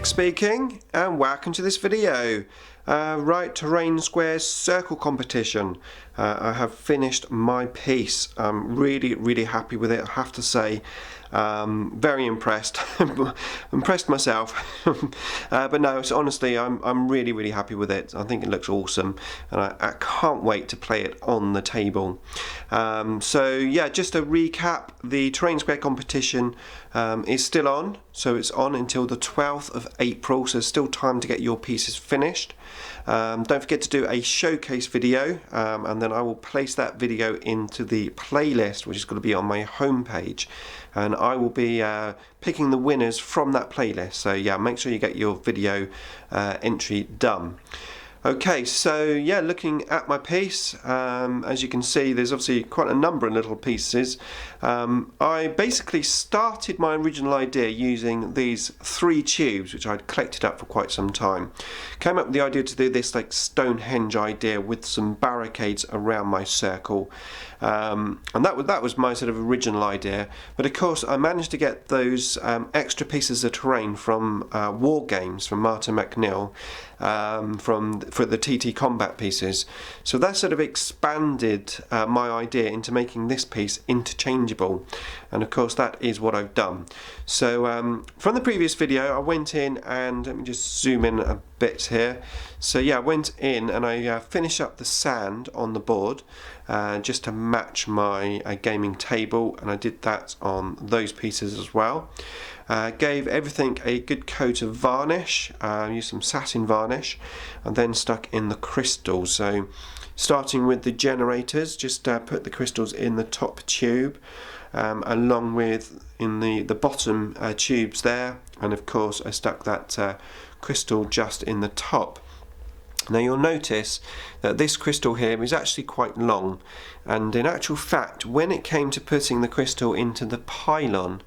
speaking, and welcome to this video. Right, terrain squares circle competition. I have finished my piece. I'm really happy with it, I have to say. Very impressed. Impressed myself. But no, so honestly, I'm really happy with it. I think it looks awesome, and I can't wait to play it on the table. So yeah, just to recap, the terrain square competition is still on. So it's on until the 12th of April, so there's still time to get your pieces finished. Don't forget to do a showcase video, and then I will place that video into the playlist, which is going to be on my homepage, and I will be picking the winners from that playlist. So yeah, make sure you get your video entry done. Okay, so yeah, looking at my piece, as you can see, there's obviously quite a number of little pieces. I basically started my original idea using these 3 tubes, which I'd collected up for quite some time. Came up with the idea to do this like Stonehenge idea with some barricades around my circle. And that was my sort of original idea, but of course I managed to get those extra pieces of terrain from War Games, from Martin McNeil, for the TT combat pieces. So that sort of expanded my idea into making this piece interchangeable, and of course that is what I've done. So from the previous video, I went in and let me just zoom in a bit here. So yeah, I went in and I finished up the sand on the board just to match my gaming table, and I did that on those pieces as well. Gave everything a good coat of varnish, used some satin varnish, and then stuck in the crystals. So starting with the generators, just put the crystals in the top tube, along with in the bottom tubes there, and of course I stuck that crystal just in the top. Now you'll notice that this crystal here is actually quite long, and in actual fact when it came to putting the crystal into the pylon,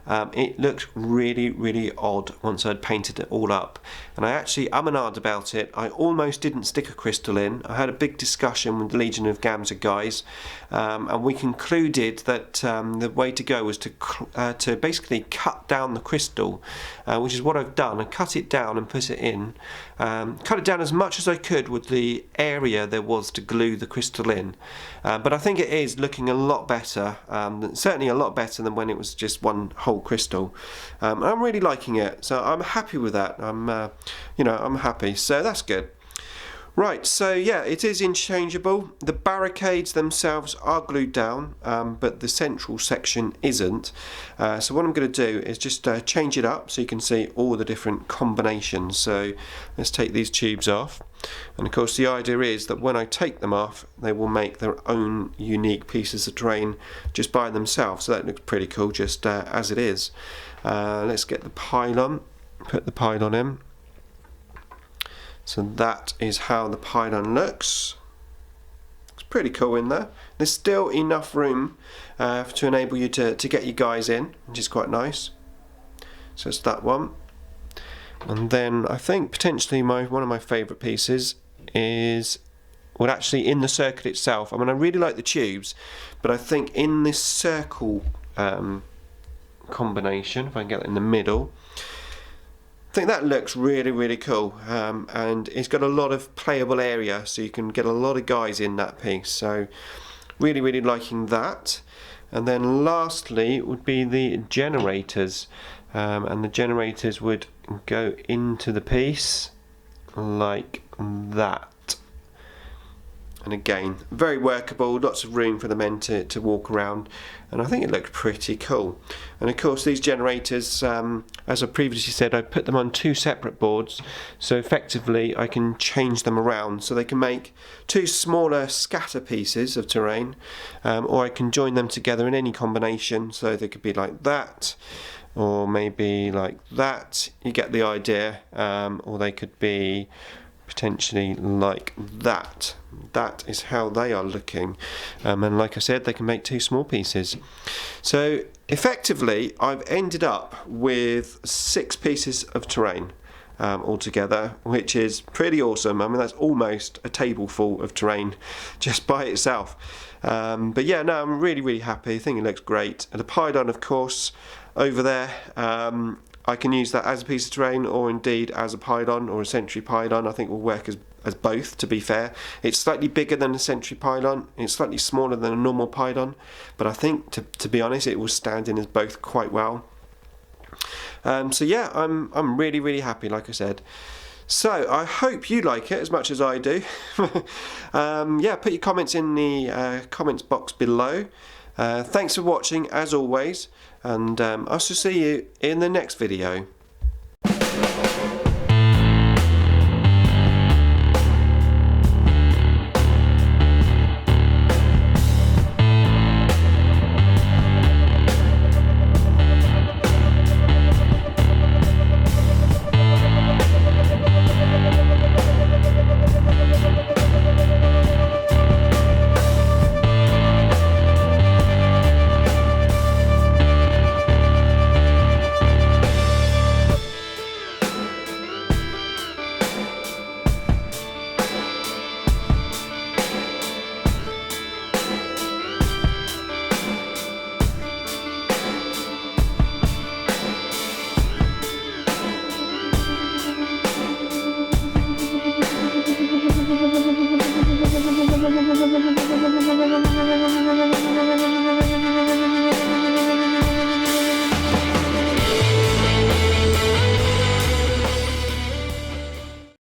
it looked really odd once I'd painted it all up, and I actually and ahed about it. I almost didn't stick a crystal in. I had a big discussion with the Legion of Gamza guys, and we concluded that the way to go was to basically cut down the crystal, which is what I've done. I cut it down and put it in, cut it down as much as I could with the area there was to glue the crystal in, but I think it is looking a lot better, certainly a lot better than when it was just one whole crystal. I'm really liking it, so I'm happy with that. I'm happy, so that's good. Right, so yeah, it is interchangeable. The barricades themselves are glued down, but the central section isn't. So what I'm going to do is just change it up so you can see all the different combinations. So let's take these tubes off. And of course the idea is that when I take them off, they will make their own unique pieces of terrain just by themselves. So that looks pretty cool just as it is. Let's get the pylon, put the pylon in. So that is how the pylon looks. It's pretty cool in there. There's still enough room to enable you to get your guys in, which is quite nice. So it's that one. And then I think potentially one of my favourite pieces is, well, actually in the circle itself. I mean, I really like the tubes, but I think in this circle combination, if I can get it in the middle, I think that looks really cool, and it's got a lot of playable area, so you can get a lot of guys in that piece. So really liking that. And then lastly would be the generators, and the generators would go into the piece like that. And again, very workable, lots of room for the men to walk around, and I think it looked pretty cool. And of course these generators, as I previously said, I put them on 2 separate boards, so effectively I can change them around, so they can make 2 smaller scatter pieces of terrain, or I can join them together in any combination, so they could be like that, or maybe like that, you get the idea, or they could be potentially like that. That is how they are looking, and like I said, they can make 2 small pieces. So effectively I've ended up with 6 pieces of terrain altogether, which is pretty awesome. I mean, that's almost a table full of terrain just by itself. But yeah, no, I'm really happy. I think it looks great. And the pylon, of course, over there, I can use that as a piece of terrain or indeed as a pylon or a sentry pylon. I think will work as both, to be fair. It's slightly bigger than a sentry pylon, it's slightly smaller than a normal pylon, but I think, to be honest, it will stand in as both quite well. So yeah, I'm really happy, like I said. So I hope you like it as much as I do. Yeah, put your comments in the comments box below. Thanks for watching as always, and I shall see you in the next video.